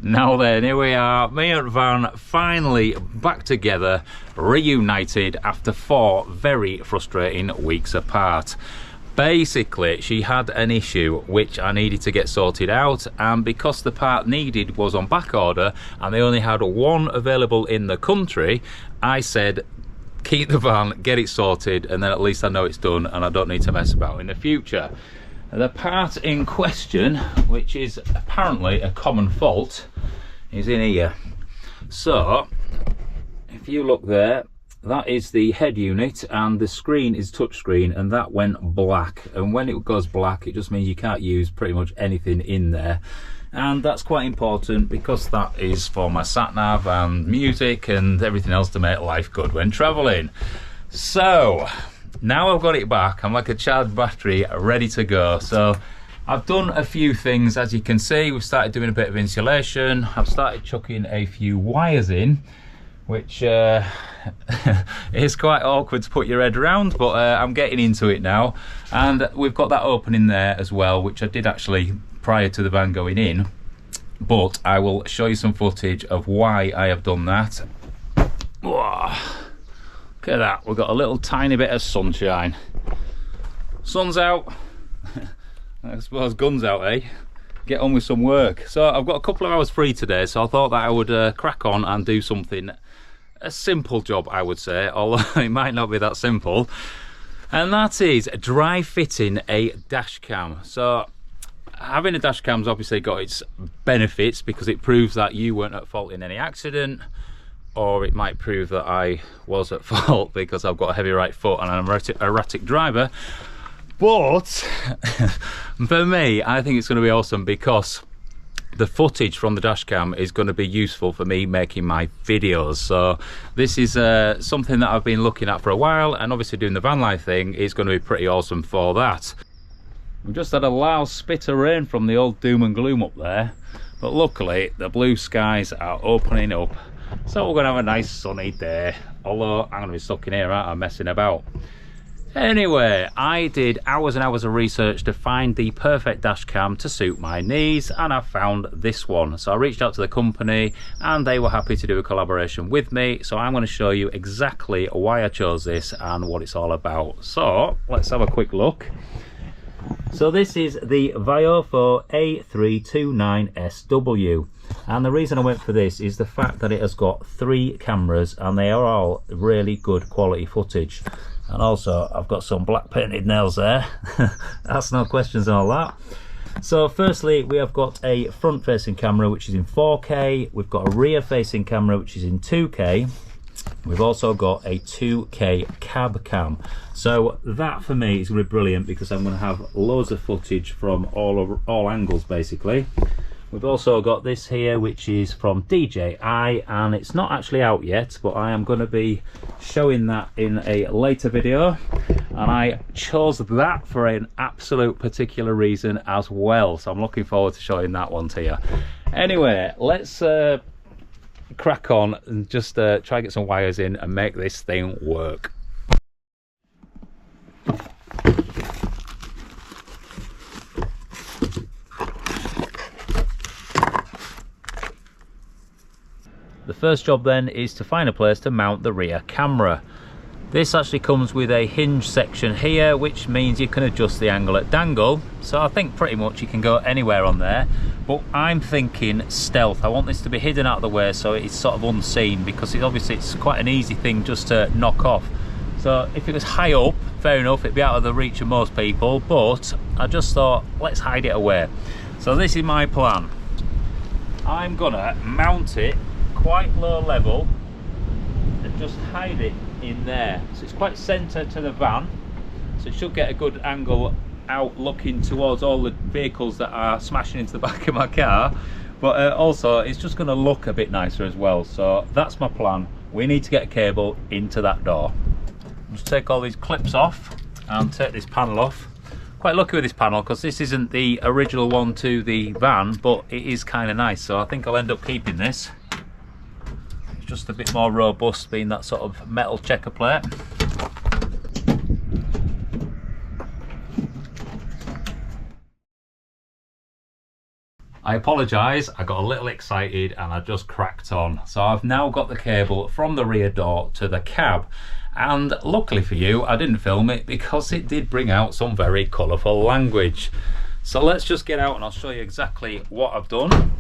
Now then, here we are, me and Van finally back together, reunited after 4 very frustrating weeks apart. Basically, she had an issue which I needed to get sorted out, and because the part needed was on back order and they only had 1 available in the country, I said keep the van, get it sorted, and then at least I know it's done and I don't need to mess about in the future. The part in question, which is apparently a common fault, is in here. So if you look there, that is the head unit and the screen is touchscreen, and that went black, and when it goes black it just means you can't use pretty much anything in there, and that's quite important because that is for my sat nav and music and everything else to make life good when traveling. So now I've got it back, I'm like a charged battery ready to go. So I've done a few things. As you can see, we've started doing a bit of insulation. I've started chucking a few wires in, which is quite awkward to put your head around, but I'm getting into it now. And we've got that opening there as well, which I did actually prior to the van going in, but I will show you some footage of why I have done that. Whoa, look at that, we've got a little tiny bit of sunshine. Sun's out, I suppose guns out, eh? Get on with some work. So I've got a couple of hours free today, so I thought that I would crack on and do something, a simple job I would say, although it might not be that simple, and that is dry fitting a dash cam. So having a dash cam's obviously got its benefits because it proves that you weren't at fault in any accident, or it might prove that I was at fault because I've got a heavy right foot and I'm an erratic driver. But for me, I think it's going to be awesome because the footage from the dash cam is going to be useful for me making my videos. So this is something that I've been looking at for a while, and obviously doing the Vanlife thing is going to be pretty awesome for that. We've just had a loud spit of rain from the old doom and gloom up there, but luckily the blue skies are opening up, so we're going to have a nice sunny day, although I'm going to be stuck in here, aren't I, messing about. Anyway, I did hours and hours of research to find the perfect dash cam to suit my needs, and I found this one. So I reached out to the company and they were happy to do a collaboration with me, so I'm going to show you exactly why I chose this and what it's all about. So let's have a quick look. So this is the VIOFO A329SW, and the reason I went for this is the fact that it has got 3 cameras and they are all really good quality footage. And also I've got some black painted nails there. That's no questions on all that. So firstly, we have got a front facing camera which is in 4K, we've got a rear facing camera which is in 2K, we've also got a 2K cab cam. So that for me is really brilliant because I'm going to have loads of footage from all angles basically. We've also got this here which is from DJI, and it's not actually out yet, but I am going to be showing that in a later video, and I chose that for an absolute particular reason as well, so I'm looking forward to showing that one to you. Anyway, let's crack on and just try and get some wires in and make this thing work. The first job then is to find a place to mount the rear camera. This actually comes with a hinge section here, which means you can adjust the angle at dangle, so I think pretty much you can go anywhere on there, but I'm thinking stealth. I want this to be hidden out of the way so it's sort of unseen, because it's quite an easy thing just to knock off. So if it was high up, fair enough, it'd be out of the reach of most people, but I just thought let's hide it away. So this is my plan. I'm gonna mount it quite low level and just hide it in there, so it's quite centre to the van, so it should get a good angle out looking towards all the vehicles that are smashing into the back of my car, but also it's just going to look a bit nicer as well. So that's my plan. We need to get a cable into that door. Just take all these clips off and take this panel off. Quite lucky with this panel because this isn't the original one to the van, but it is kind of nice, so I think I'll end up keeping this. Just a bit more robust, being that sort of metal checker plate. I apologise, I got a little excited and I just cracked on. So I've now got the cable from the rear door to the cab. And luckily for you, I didn't film it because it did bring out some very colourful language. So let's just get out and I'll show you exactly what I've done.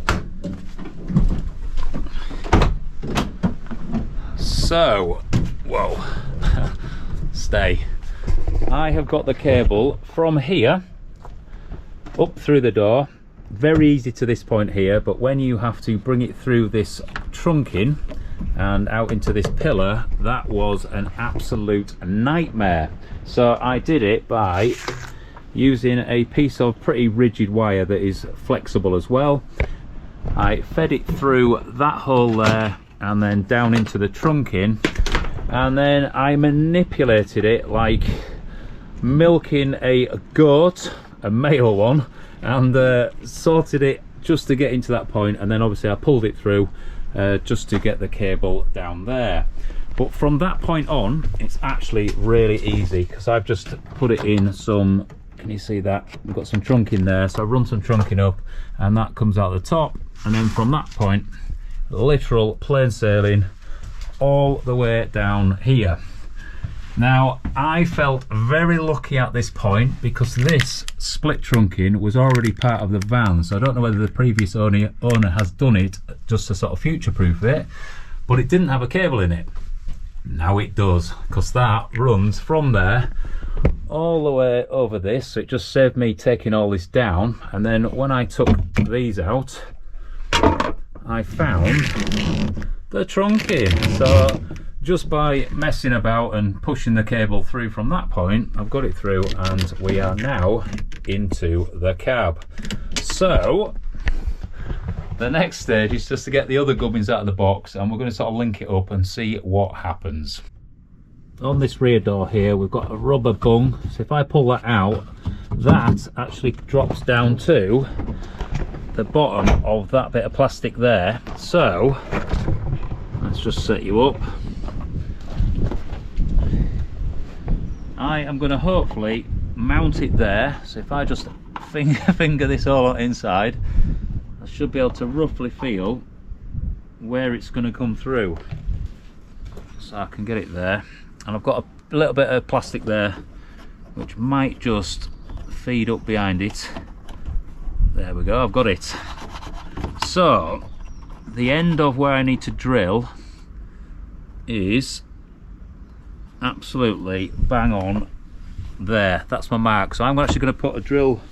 So, whoa, stay. I have got the cable from here up through the door. Very easy to this point here, but when you have to bring it through this trunking and out into this pillar, that was an absolute nightmare. So I did it by using a piece of pretty rigid wire that is flexible as well. I fed it through that hole there and then down into the trunking, and then I manipulated it like milking a goat, a male one, and sorted it just to get into that point, and then obviously I pulled it through just to get the cable down there. But from that point on, it's actually really easy because I've just put it in some, can you see that? We've got some trunking there, so I've run some trunking up and that comes out the top, and then from that point, literal plain sailing all the way down here. Now, I felt very lucky at this point because this split trunking was already part of the van, so I don't know whether the previous owner has done it just to sort of future-proof it, but it didn't have a cable in it. Now it does, because that runs from there all the way over this, so it just saved me taking all this down. And then when I took these out, I found the trunking. So just by messing about and pushing the cable through from that point, I've got it through and we are now into the cab. So the next stage is just to get the other gubbins out of the box, and we're going to sort of link it up and see what happens. On this rear door here, we've got a rubber bung, so if I pull that out, that actually drops down to the bottom of that bit of plastic there. So let's just set you up. I am going to hopefully mount it there, so if I just finger this all inside, I should be able to roughly feel where it's going to come through, so I can get it there. And I've got a little bit of plastic there which might just feed up behind it. There we go, I've got it. So the end of where I need to drill is absolutely bang on there. That's my mark, so I'm actually going to put a drill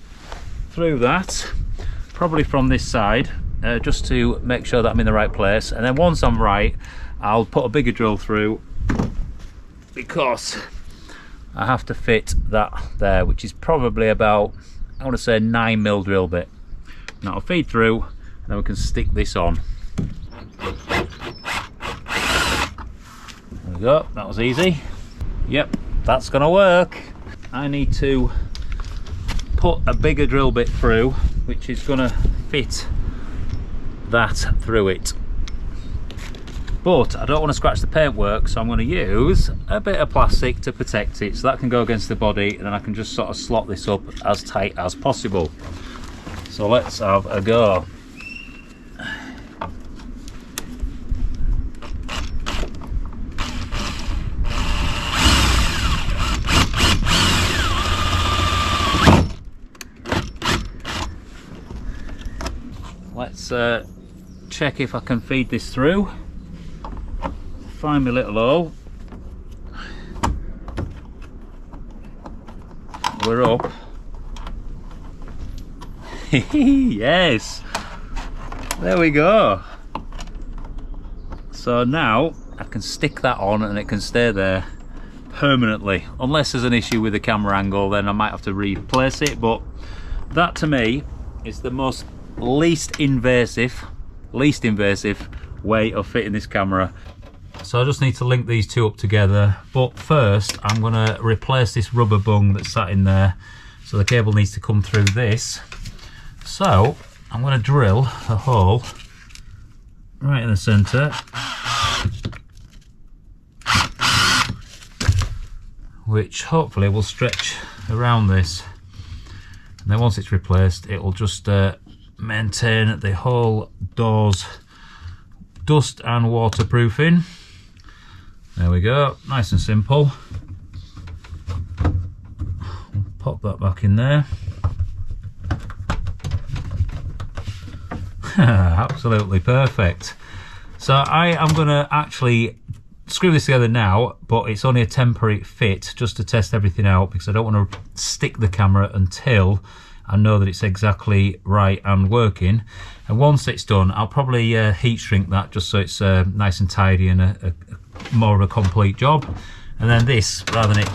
through that, probably from this side, just to make sure that I'm in the right place. And then once I'm right, I'll put a bigger drill through because I have to fit that there, which is probably about, I want to say 9mm drill bit. Now I'll feed through and then we can stick this on. There we go, that was easy. Yep, that's gonna work. I need to put a bigger drill bit through, which is gonna fit that through it. But I don't want to scratch the paintwork, so I'm going to use a bit of plastic to protect it, so that can go against the body, and then I can just sort of slot this up as tight as possible. So let's have a go. Let's check if I can feed this through. Find my little hole. We're up. Yes, there we go. So now I can stick that on and it can stay there permanently, unless there's an issue with the camera angle, then I might have to replace it. But that to me is the most least invasive way of fitting this camera. So I just need to link these two up together, but first I'm going to replace this rubber bung that's sat in there, so the cable needs to come through this. So I'm going to drill a hole right in the centre, which hopefully will stretch around this, and then once it's replaced it will just maintain the whole door's dust and waterproofing. There we go, nice and simple. Pop that back in there. Absolutely perfect. So I am going to actually screw this together now, but it's only a temporary fit just to test everything out, because I don't want to stick the camera until I know that it's exactly right and working. And once it's done, I'll probably heat shrink that just so it's nice and tidy and a more of a complete job. And then this, rather than it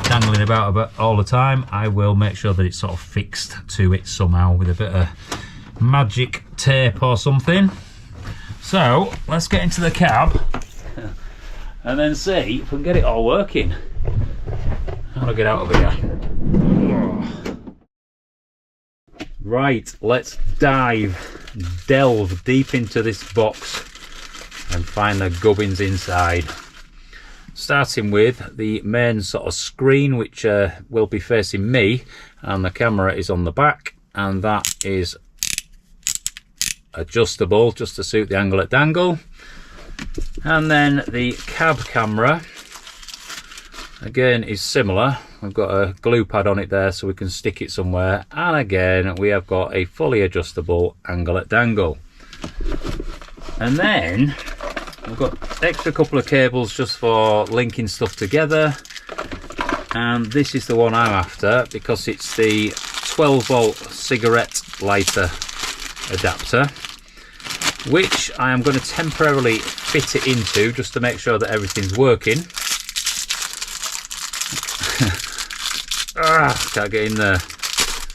dangling about all the time, I will make sure that it's sort of fixed to it somehow with a bit of magic tape or something. So let's get into the cab and then see if we can get it all working. How do I get out of here? Right, let's delve deep into this box and find the gubbins inside. Starting with the main sort of screen, which will be facing me, and the camera is on the back, and that is adjustable just to suit the angle at dangle. And then the cab camera again is similar. We've got a glue pad on it there so we can stick it somewhere, and again we have got a fully adjustable angle at dangle. And then we've got extra couple of cables just for linking stuff together, and this is the one I'm after because it's the 12-volt cigarette lighter adapter, which I am going to temporarily fit it into just to make sure that everything's working. Can't get in there,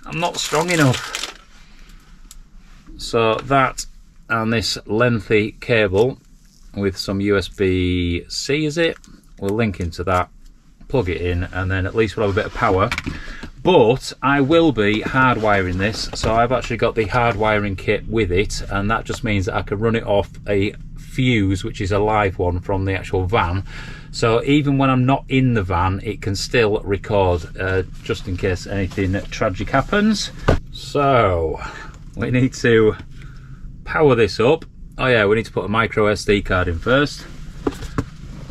I'm not strong enough. So that and this lengthy cable with some USB-C, is it? We'll link into that, plug it in, and then at least we'll have a bit of power. But I will be hardwiring this, so I've actually got the hardwiring kit with it, and that just means that I can run it off a fuse, which is a live one from the actual van. So even when I'm not in the van, it can still record, just in case anything tragic happens. So we need to power this up. Oh yeah, we need to put a micro SD card in first.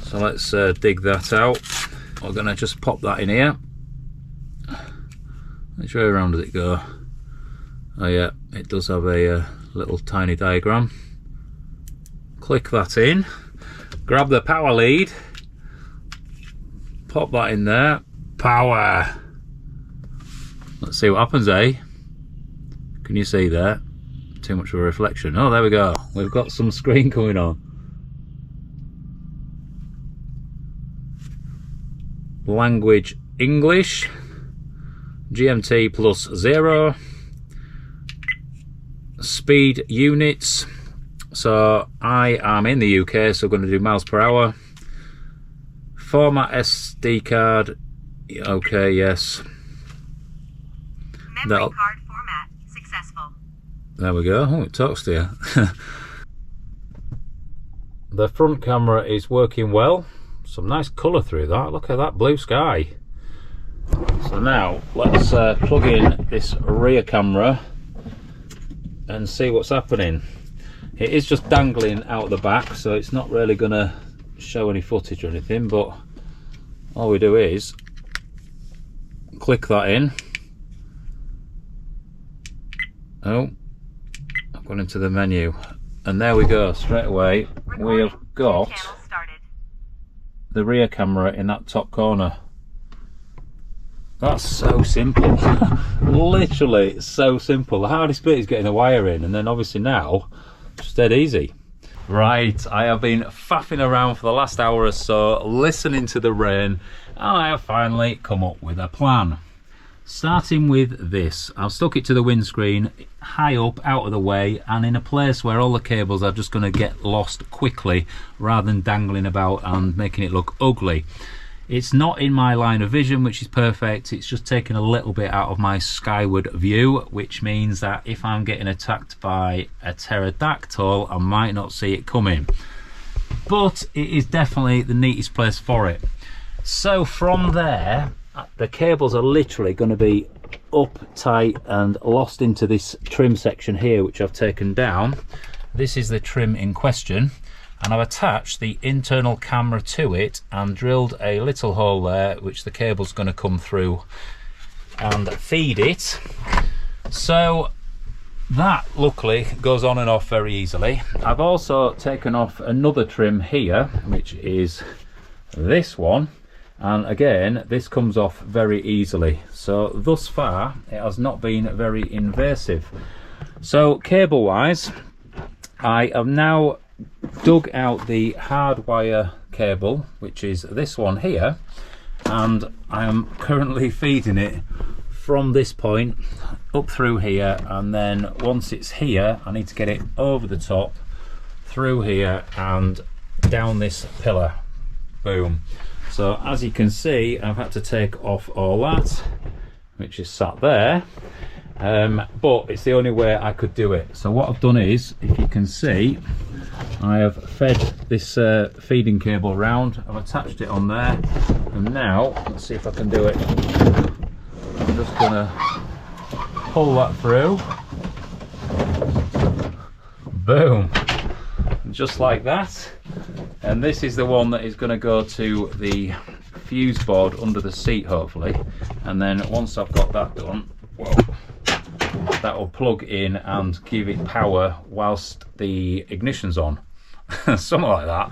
So let's dig that out. We're gonna just pop that in here. Which way around does it go? Oh yeah, it does have a little tiny diagram. Click that in. Grab the power lead. Pop that in there. Power. Let's see what happens, eh? Can you see that? Too much of a reflection. Oh, there we go. We've got some screen coming on. Language English. GMT plus 0. Speed units. So I am in the UK, so I'm going to do miles per hour. Format SD card. Okay, yes. Memory card format successful. There we go. Oh, it talks to you. The front camera is working well. Some nice colour through that. Look at that blue sky. So now let's plug in this rear camera and see what's happening. It is just dangling out the back, so it's not really going to show any footage or anything, but all we do is click that in. Oh, I've gone into the menu, and there we go. Straight away we have got the rear camera in that top corner. That's so simple. Literally so simple. The hardest bit is getting the wire in, and then obviously now it's dead easy. Right, I have been faffing around for the last hour or so, listening to the rain, and I have finally come up with a plan. Starting with this, I've stuck it to the windscreen, high up, out of the way, and in a place where all the cables are just going to get lost quickly, rather than dangling about and making it look ugly. It's not in my line of vision, which is perfect. It's just taking a little bit out of my skyward view, which means that if I'm getting attacked by a pterodactyl, I might not see it coming. But it is definitely the neatest place for it. So from there, the cables are literally going to be up tight and lost into this trim section here, which I've taken down. This is the trim in question, and I've attached the internal camera to it and drilled a little hole there which the cable's going to come through and feed it. So that luckily goes on and off very easily. I've also taken off another trim here, which is this one, and again this comes off very easily. So thus far it has not been very invasive. So cable wise, I have now dug out the hard wire cable, which is this one here, and I am currently feeding it from this point up through here, and then once it's here I need to get it over the top, through here and down this pillar. Boom. So as you can see, I've had to take off all that, which is sat there, but it's the only way I could do it. So what I've done is, if you can see, I have fed this feeding cable round, I've attached it on there, and now let's see if I can do it. I'm just gonna pull that through. Boom. Just like that. And this is the one that is going to go to the fuse board under the seat, hopefully. And then once I've got that done, that will plug in and give it power whilst the ignition's on. Something like that.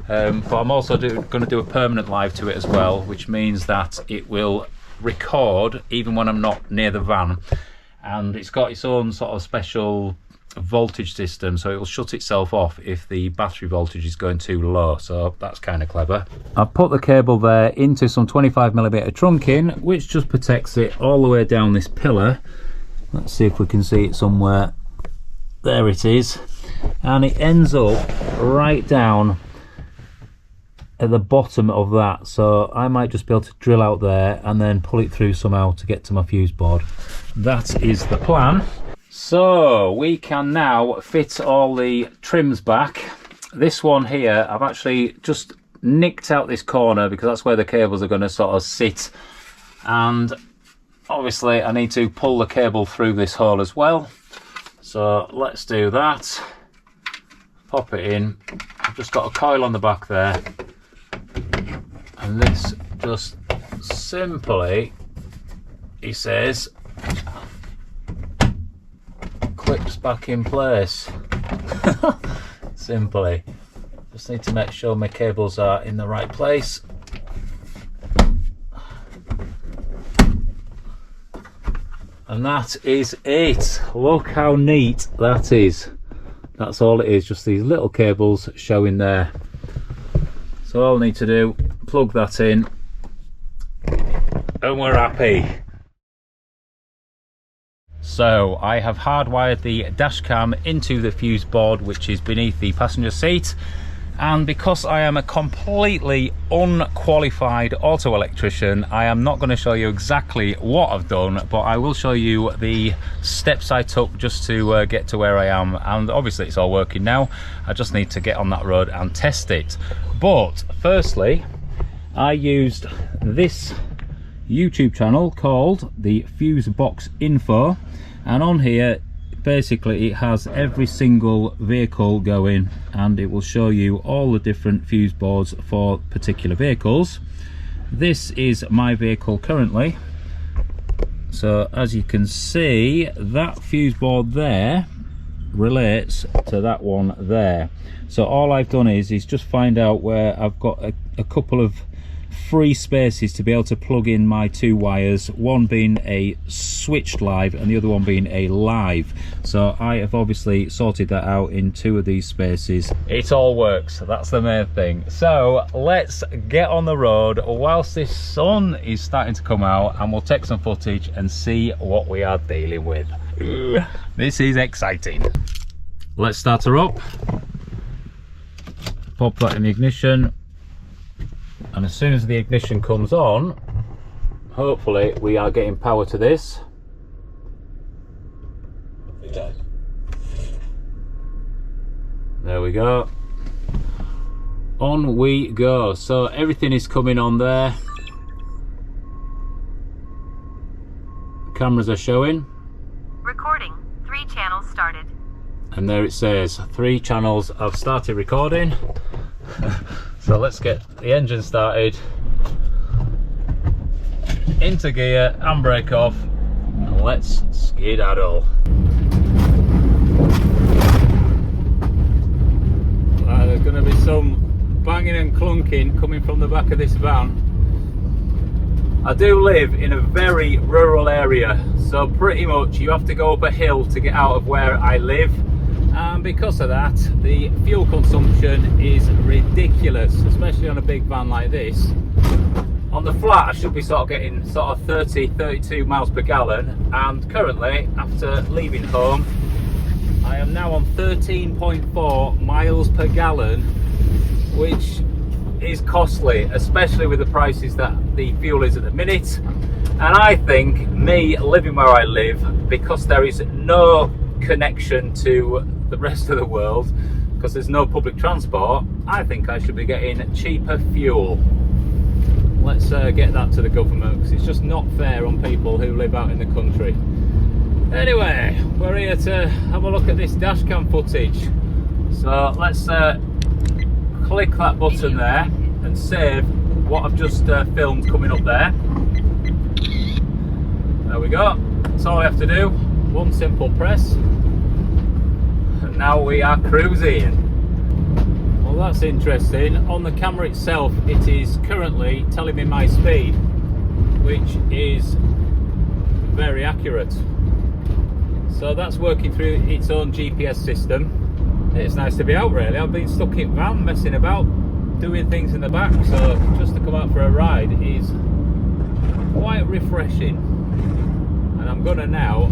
But I'm also going to do a permanent live to it as well, which means that it will record even when I'm not near the van. And it's got its own sort of special voltage system, so it will shut itself off if the battery voltage is going too low. So that's kind of clever. I've put the cable there into some 25mm trunking, which just protects it all the way down this pillar. Let's see if we can see it somewhere. There it is, and it ends up right down at the bottom of that, so I might just be able to drill out there and then pull it through somehow to get to my fuse board. That is the plan. So we can now fit all the trims back. This one here, I've actually just nicked out this corner because that's where the cables are going to sort of sit, and obviously I need to pull the cable through this hole as well. So let's do that. Pop it in. I've just got a coil on the back there, and this just simply, he says, clips back in place. Simply. Just need to make sure my cables are in the right place. And that is it. Look how neat that is. That's all it is, just these little cables showing there. So all I need to do, plug that in, and we're happy. So I have hardwired the dash cam into the fuse board, which is beneath the passenger seat, and because I am a completely unqualified auto electrician, I am not going to show you exactly what I've done, but I will show you the steps I took just to get to where I am. And obviously it's all working now. I just need to get on that road and test it. But firstly, I used this YouTube channel called the Fuse Box Info, and on here basically it has every single vehicle going, and it will show you all the different fuse boards for particular vehicles. This is my vehicle currently, so as you can see, that fuse board there relates to that one there. So all I've done is just find out where I've got a couple of free spaces to be able to plug in my two wires, one being a switched live and the other one being a live. So I have obviously sorted that out in two of these spaces. It all works, that's the main thing. So let's get on the road whilst this sun is starting to come out, and we'll take some footage and see what we are dealing with. This is exciting. Let's start her up, pop that in the ignition, and as soon as the ignition comes on, hopefully we are getting power to this. There we go. On we go. So everything is coming on there. cameras are showing. Recording. 3 channels started. And there it says 3 channels have started recording. So let's get the engine started, into gear, handbrake off, and let's skedaddle. There's going to be some banging and clunking coming from the back of this van. I do live in a very rural area, so pretty much you have to go up a hill to get out of where I live, and because of that the fuel consumption is ridiculous, especially on a big van like this. On the flat I should be sort of getting 32 miles per gallon, and currently after leaving home I am now on 13.4 miles per gallon, which is costly, especially with the prices that the fuel is at the minute. And I think me living where I live, because there is no connection to the rest of the world, because there's no public transport, I think I should be getting cheaper fuel. Let's get that to the government, because it's just not fair on people who live out in the country. Anyway, we're here to have a look at this dashcam footage. So let's click that button there and save what I've just filmed coming up there. There we go. That's all we have to do. One simple press. And now we are cruising. Well, that's interesting. On the camera itself, it is currently telling me my speed, which is very accurate. So that's working through its own GPS system. It's nice to be out really. I've been stuck in van messing about, doing things in the back, so just to come out for a ride is quite refreshing. And I'm gonna now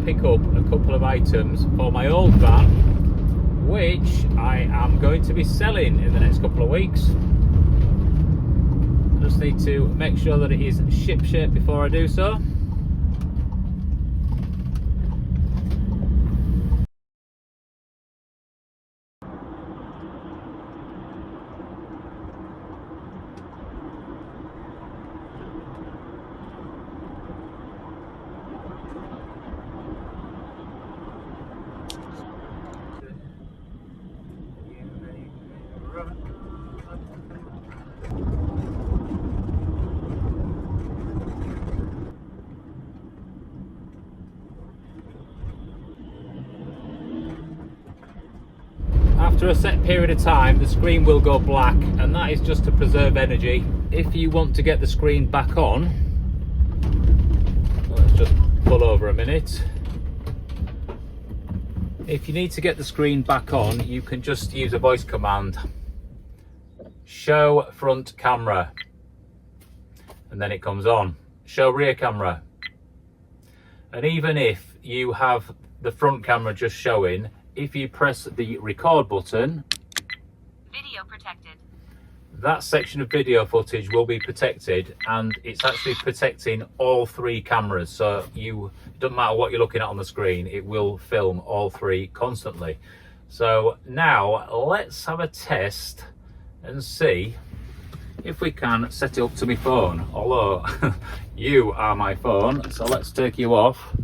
pick up a couple of items for my old van, which I am going to be selling in the next couple of weeks. I just need to make sure that it is ship shape before I do so. After a set period of time, the screen will go black, and that is just to preserve energy. If you want to get the screen back on, let's just pull over a minute. If you need to get the screen back on, you can just use a voice command. Show front camera, and then it comes on. Show rear camera. And even if you have the front camera just showing, if you press the record button, Video protected. that section of video footage will be protected, and it's actually protecting all 3 cameras, so it doesn't matter what you're looking at on the screen, it will film all 3 constantly. So now let's have a test and see if we can set it up to my phone, although you are my phone. So let's take you off.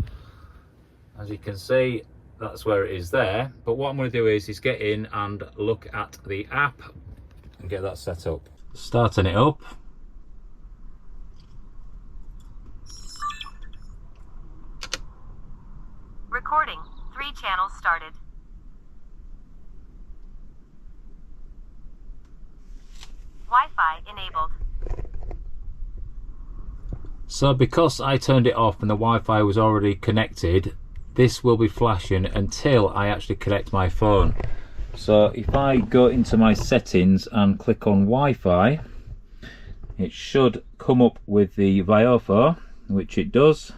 As you can see, that's where it is there. But what I'm going to do is get in and look at the app and get that set up. Starting it up. Recording. 3 channels started. Wi-Fi enabled. So because I turned it off and the Wi-Fi was already connected, this will be flashing until I actually connect my phone. So if I go into my settings and click on Wi-Fi, it should come up with the VIOFO, which it does.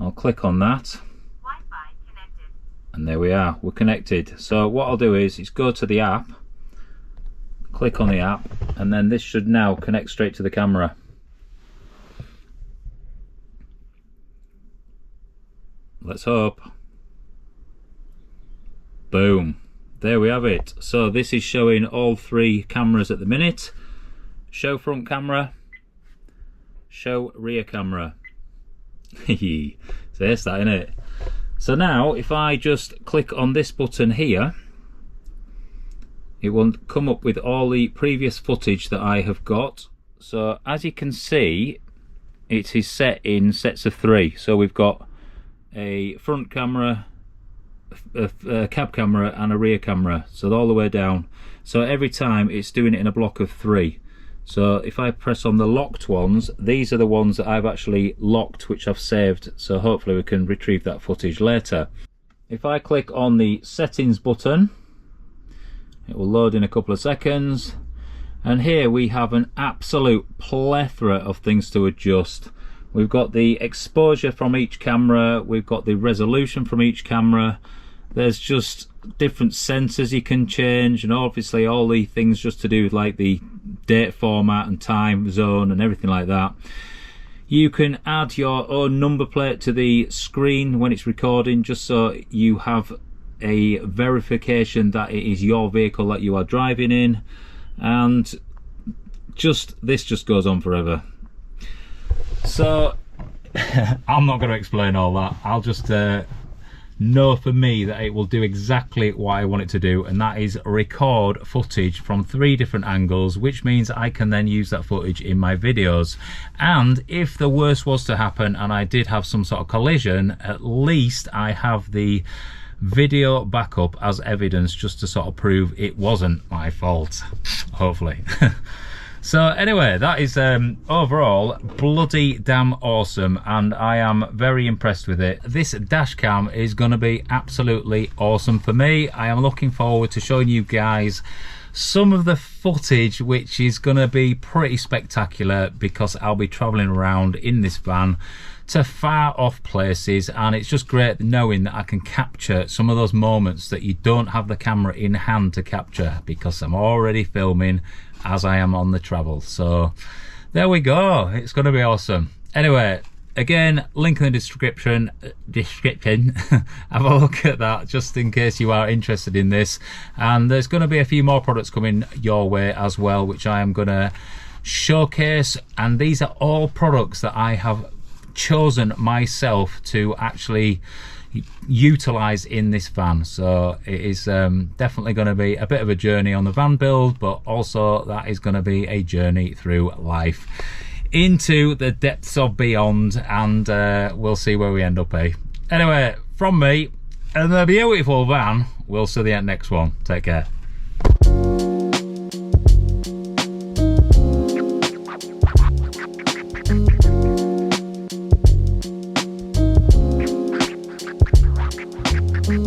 I'll click on that. Wi-Fi connected. And there we are, we're connected. So what I'll do is go to the app, click on the app, and then this should now connect straight to the camera. Let's hope. Boom, there we have it. So this is showing all 3 cameras at the minute. Show front camera, show rear camera. So that's that, innit? So now if I just click on this button here, it will come up with all the previous footage that I have got. So as you can see, it is set in sets of 3. So we've got a front camera, a cab camera and a rear camera, so all the way down. So every time it's doing it in a block of 3. So if I press on the locked ones, these are the ones that I've actually locked, which I've saved, so hopefully we can retrieve that footage later. If I click on the settings button, it will load in a couple of seconds, and here we have an absolute plethora of things to adjust. We've got the exposure from each camera, we've got the resolution from each camera, there's just different sensors you can change, and obviously all the things just to do with like the date format and time zone and everything like that. You can add your own number plate to the screen when it's recording, just so you have a verification that it is your vehicle that you are driving in, and this just goes on forever. So I'm not going to explain all that. I'll just know for me that it will do exactly what I want it to do, and that is record footage from 3 different angles, which means I can then use that footage in my videos. And if the worst was to happen and I did have some sort of collision, at least I have the video backup as evidence, just to sort of prove it wasn't my fault, hopefully. So anyway, that is overall bloody damn awesome, and I am very impressed with it. This dash cam is going to be absolutely awesome for me. I am looking forward to showing you guys some of the footage, which is going to be pretty spectacular, because I'll be traveling around in this van to far off places, and it's just great knowing that I can capture some of those moments that you don't have the camera in hand to capture, because I'm already filming as I am on the travel. So there we go, it's going to be awesome. Anyway, again, link in the description. Have a look at that just in case you are interested in this, and there's going to be a few more products coming your way as well, which I am going to showcase, and these are all products that I have chosen myself to actually utilize in this van. So it is definitely going to be a bit of a journey on the van build, but also that is going to be a journey through life into the depths of beyond, and we'll see where we end up, eh? Anyway, from me and the beautiful van, we'll see you at the next one. Take care.